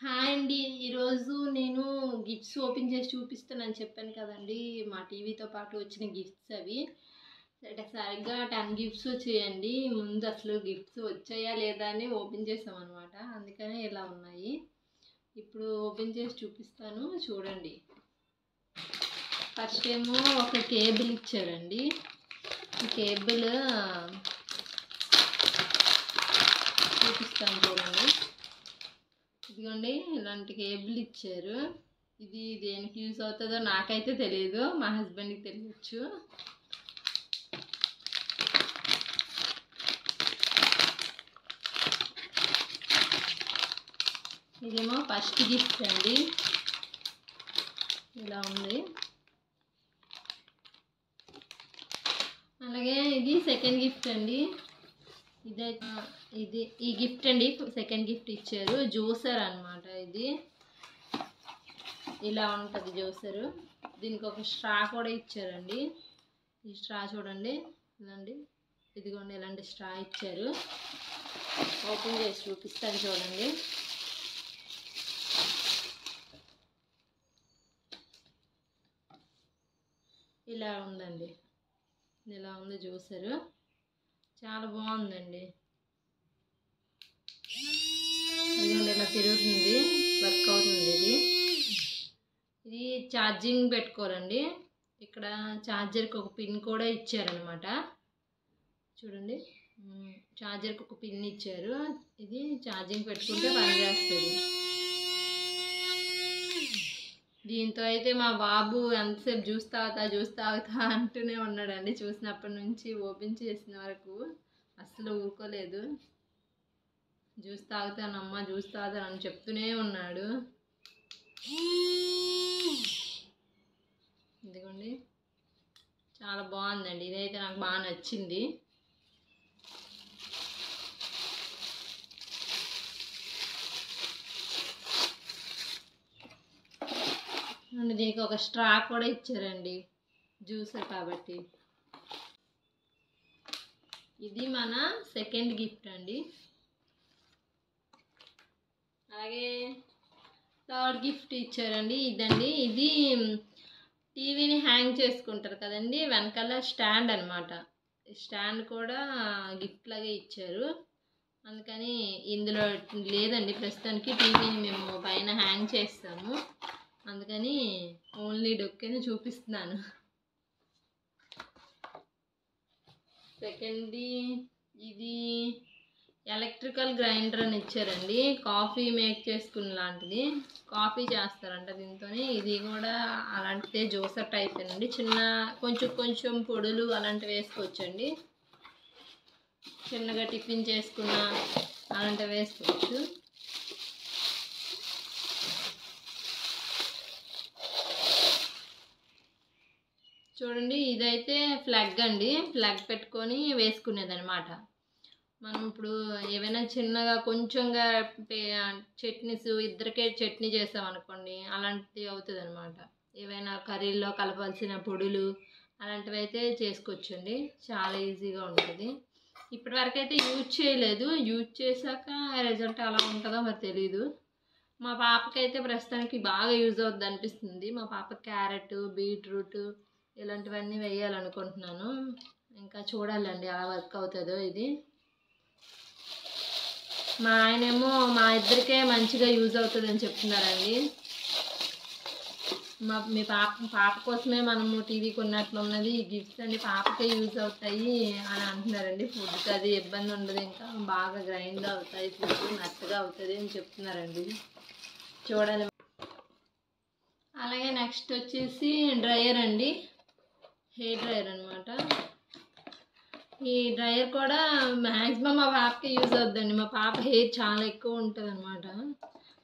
Hi అండి. ఈరోజు నేను గిఫ్ట్స్ ఓపెన్ చేసి చూపిస్తానని చెప్పాను కదండీ! మా టీవీతో పాటు వచ్చిన గిఫ్ట్స్ అవి. సరిగ్గా 10 గిఫ్ట్స్ వచ్చాయండి. ముందు అసలు గిఫ్ట్స్ వచ్చాయా లేదా అని ఓపెన్ చేసామన్నమాట. అందుకనే ఇలా ఉన్నాయి. ఇప్పుడు ఓపెన్ చేసి చూపిస్తాను చూడండి. ఫస్ట్ ఏమో ఒక కేబుల్ ఇచ్చారండి. ఈ కేబుల్ చూపిస్తాను చూడండి. ఇదిగోండి, ఇలాంటి కేబుల్ ఇచ్చారు. ఇది దేనికి యూజ్ అవుతుందో నాకైతే తెలియదు, మా హస్బెండ్కి తెలియచ్చు. ఇదేమో ఫస్ట్ గిఫ్ట్ అండి, ఇలా ఉంది. అలాగే ఇది సెకండ్ గిఫ్ట్ అండి. ఈ గిఫ్ట్ అండి, సెకండ్ గిఫ్ట్ ఇచ్చారు. జ్యూసర్ అన్నమాట. ఇది ఇలా ఉంటుంది జ్యూసరు. దీనికి ఒక స్ట్రా కూడా ఇచ్చారండి. ఈ స్ట్రా చూడండి, ఇదండి, ఇదిగోండి ఇలాంటి స్ట్రా ఇచ్చారు. ఓపెన్ చేసి చూపిస్తాను చూడండి. ఇలా ఉందండి, ఇలా ఉంది జ్యూసరు. చాలా బాగుందండి. ఇదిగోండి ఇలా తిరుగుతుంది, వర్క్ అవుతుంది. ఇది ఛార్జింగ్ పెట్టుకోరండి. ఇక్కడ ఛార్జర్కి ఒక పిన్ కూడా ఇచ్చారనమాట. చూడండి, ఛార్జర్కి ఒక పిన్ ఇచ్చారు. ఇది ఛార్జింగ్ పెట్టుకుంటే పనిచేస్తుంది. దీంతో అయితే మా బాబు ఎంతసేపు జ్యూస్ తాగుతా అంటూనే ఉన్నాడండి. చూసినప్పటి నుంచి ఓపెన్ చేసిన వరకు అస్సలు ఊరుకోలేదు. జ్యూస్ తాగుతానమ్మా, జ్యూస్ తాగుతానని చెప్తూనే ఉన్నాడు. ఇదిగోండి, చాలా బాగుందండి. ఇదైతే నాకు బాగా నచ్చింది. దీనికి ఒక స్ట్రా కూడా ఇచ్చారండి, జ్యూసర్ కాబట్టి. ఇది మన సెకండ్ గిఫ్ట్ అండి. అలాగే థర్డ్ గిఫ్ట్ ఇచ్చారండి. ఇదండి, ఇది టీవీని హ్యాంగ్ చేసుకుంటారు కదండి, వెనకాల స్టాండ్ అనమాట. స్టాండ్ కూడా గిఫ్ట్ లాగే ఇచ్చారు. అందుకని ఇందులో లేదండి ప్రస్తుతానికి. టీవీని మేము పైన హ్యాంగ్ చేస్తాము, అందుకని ఓన్లీ డొక్కేనే చూపిస్తున్నాను. సెకండ్ ఇది ఎలక్ట్రికల్ గ్రైండర్ అని ఇచ్చారండి. కాఫీ మేక్ చేసుకున్న లాంటిది, కాఫీ చేస్తారంట దీంతో. ఇది కూడా అలాంటిదే, జ్యూసర్ టైప్ అండి. చిన్న కొంచెం పొడులు అలాంటివి వేసుకోవచ్చండి. చిన్నగా టిఫిన్ చేసుకున్న అలాంటివి వేసుకోవచ్చు. చూడండి, ఇదైతే ప్లగ్ అండి. ప్లగ్ పెట్టుకొని వేసుకునేది అనమాట. మనం ఇప్పుడు ఏవైనా చిన్నగా కొంచెంగా చట్నీస్, ఇద్దరికే చట్నీ చేసామనుకోండి, అలాంటివి అవుతుంది అనమాట. ఏవైనా కర్రీల్లో కలపాల్సిన పొడులు అలాంటివి అయితే చేసుకోవచ్చండి. చాలా ఈజీగా ఉంటుంది. ఇప్పటివరకు అయితే యూజ్ చేయలేదు. యూజ్ చేశాక రిజల్ట్ ఎలా ఉంటుందో మరి తెలీదు. మా పాపకైతే ప్రస్తుతానికి బాగా యూజ్ అవుతుంది అనిపిస్తుంది. మా పాప క్యారెట్, బీట్రూట్ ఇలాంటివన్నీ వేయాలనుకుంటున్నాను. ఇంకా చూడాలండి ఎలా వర్క్ అవుతుందో ఇది. మా ఆయనేమో మా ఇద్దరికే మంచిగా యూజ్ అవుతుందని చెప్తున్నారండి. మీ పాప కోసమే మనము టీవీ కొన్నట్లున్నది. ఈ గిఫ్ట్స్ అన్ని పాపకే యూజ్ అవుతాయి అని అంటున్నారండి. ఫుడ్కి అది ఇబ్బంది ఉండదు, ఇంకా బాగా గ్రైండ్ అవుతాయి, ఫుడ్ మెత్తగా అవుతుంది అని చెప్తున్నారండి. చూడాలి. అలాగే నెక్స్ట్ వచ్చేసి డ్రయర్ అండి, హెయిర్ డ్రయర్ అనమాట. ఈ డ్రయర్ కూడా మ్యాక్సిమం మా పాపకి యూజ్ అవుతుందండి. మా పాప హెయిర్ చాలా ఎక్కువ ఉంటుంది అనమాట.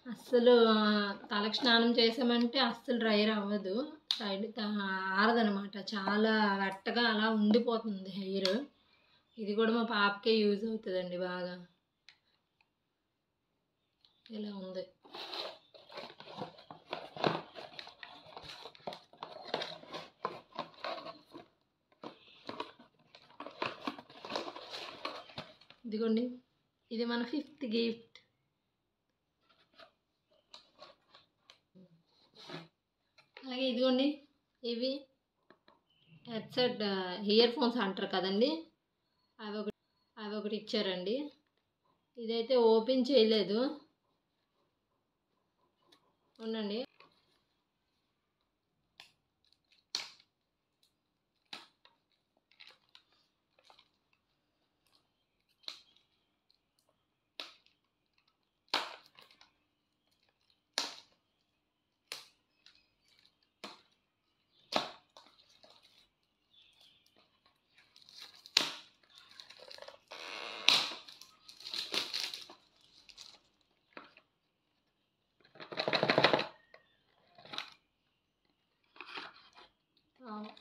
అస్సలు తలకు స్నానం చేసామంటే అస్సలు డ్రైయర్ అవ్వదు, ఆరదనమాట. చాలా వెట్టగా అలా ఉండిపోతుంది హెయిర్. ఇది కూడా మా పాపకే యూజ్ అవుతుందండి బాగా. ఇలా ఉంది. ఇదిగోండి, ఇది మన ఫిఫ్త్ గిఫ్ట్. అలాగే ఇదిగోండి, ఇవి హెడ్సెట్ ఇయర్ ఫోన్స్ అంటారు కదండి, అవి ఒకటి ఇచ్చారండి. ఇదైతే ఓపెన్ చేయలేదు, ఉండండి.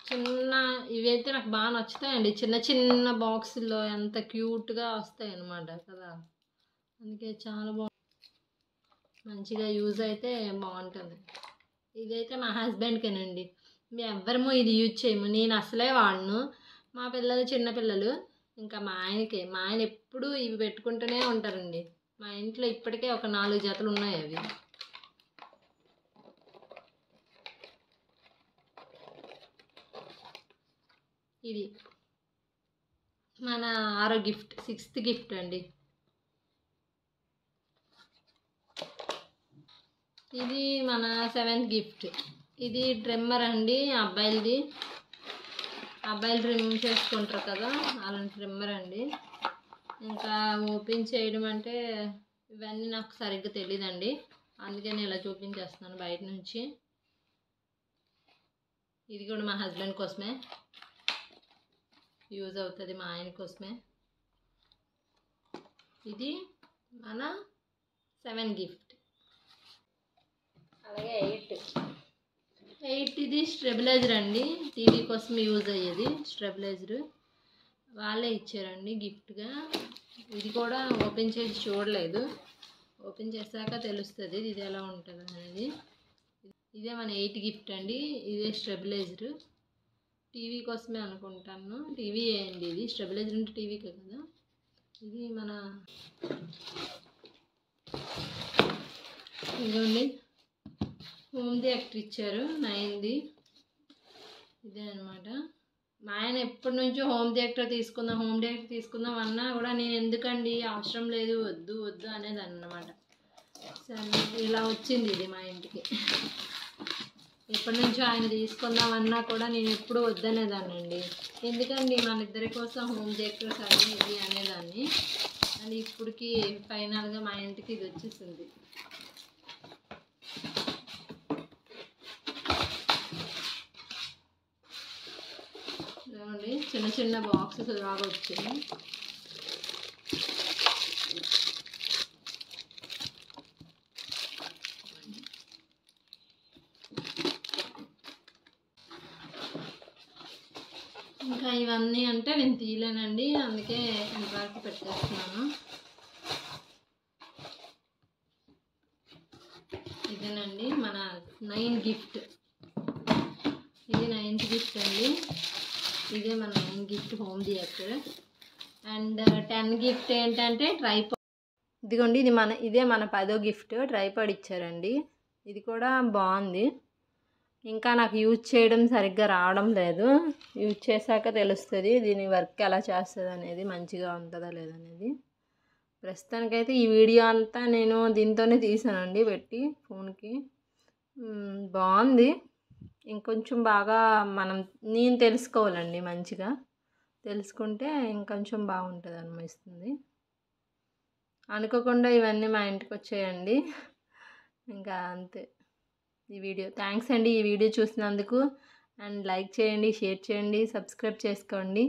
చిన్న ఇవైతే నాకు బాగా నచ్చుతాయండి, చిన్న చిన్న బాక్సుల్లో ఎంత క్యూట్గా వస్తాయి అన్నమాట కదా, అందుకే చాలా మంచిగా యూజ్ అయితే బాగుంటుంది. ఇదైతే మా హస్బెండ్కేనండి, మేము ఎవ్వరము ఇది యూజ్ చేయము, నేను అసలే వాడను. మా పిల్లలు చిన్నపిల్లలు, ఇంకా మా ఆయన ఎప్పుడూ ఇవి పెట్టుకుంటూనే ఉంటారండి. మా ఇంట్లో ఇప్పటికే ఒక 4 జతలు ఉన్నాయి అవి. ఇది మన 6వ గిఫ్ట్, 6th గిఫ్ట్ అండి. ఇది మన 7th గిఫ్ట్. ఇది ట్రిమ్మర్ అండి, అబ్బాయిలు ట్రిమ్ చేసుకుంటారు కదా, అలాంటి ట్రిమ్మర్ అండి. ఇంకా ఓపెన్ చేయడం అంటే ఇవన్నీ నాకు సరిగ్గా తెలియదండి, అందుకే నేను ఇలా చూపించేస్తున్నాను బయట నుంచి. ఇది కూడా మా హస్బెండ్ కోసమే యూజ్ అవుతుంది, మా ఆయన కోసమే. ఇది మన 7 గిఫ్ట్. అలాగే 8 ఇది స్టెబిలైజర్ అండి, టీవీ కోసం యూజ్ అయ్యేది స్టెబిలైజర్, వాళ్ళే ఇచ్చారండి గిఫ్ట్గా. ఇది కూడా ఓపెన్ చేసి చూడలేదు, ఓపెన్ చేశాక తెలుస్తుంది ఇది ఎలా ఉంటుంది అనేది. ఇదే మన 8 గిఫ్ట్ అండి, ఇదే స్టెబిలైజర్, టీవీ కోసమే అనుకుంటాను, టీవీ అండి ఇది, స్టెబిలైజర్ అంటే టీవీకే కదా. ఇది మన ఇదిగోండి హోమ్ థియేటర్ ఇచ్చారు 9ది, ఇదే అనమాట. మా ఆయన ఎప్పటి నుంచో హోమ్ థియేటర్ తీసుకుందాం అన్నా కూడా నేను ఎందుకండి, అవసరం లేదు, వద్దు అనేది అన్నమాట. సరే ఇలా వచ్చింది ఇది మా ఇంటికి. ఎప్పటి నుంచో ఆయన తీసుకుందామన్నా కూడా నేను ఎప్పుడు వద్దనేదాన్నండి, ఎందుకండి మన ఇద్దరి కోసం హోమ్ థియేటర్స్ అది ఇది అనేదాన్ని. అని ఇప్పటికి ఫైనల్గా మా ఇంటికి ఇది వచ్చేసింది. చూడండి, చిన్న చిన్న బాక్సెస్ లాగా వచ్చింది. ఇంకా ఇవన్నీ అంటే నేను తీయలేనండి, అందుకే ఇంతవరకు పెట్టేస్తున్నాను. ఇదేనండి మన 9 గిఫ్ట్, ఇది 9th గిఫ్ట్ అండి. ఇదే మన 9 gift home theatre. And 10 gift ఏంటంటే ట్రైపాడ్. ఇదిగోండి, ఇదే మన 10వ గిఫ్ట్, ట్రైపాడ్ ఇచ్చారండి. ఇది కూడా బాగుంది, ఇంకా నాకు యూజ్ చేయడం సరిగ్గా రావడం లేదు, యూజ్ చేశాక తెలుస్తుంది దీని వర్క్ ఎలా చేస్తుంది అనేది, మంచిగా ఉంటుందా లేదనేది. ప్రస్తుతానికైతే ఈ వీడియో అంతా నేను దీంతోనే తీసానండి, పెట్టి ఫోన్కి. బాగుంది, ఇంకొంచెం బాగా నేను తెలుసుకోవాలండి, మంచిగా తెలుసుకుంటే ఇంకొంచెం బాగుంటుంది అనిపిస్తుంది. అనుకోకుండా ఇవన్నీ మా ఇంటికి వచ్చాయండి, ఇంకా అంతే ఈ వీడియో. థ్యాంక్స్ అండి ఈ వీడియో చూసినందుకు. అండ్ లైక్ చేయండి, షేర్ చేయండి, సబ్స్క్రైబ్ చేసుకోండి.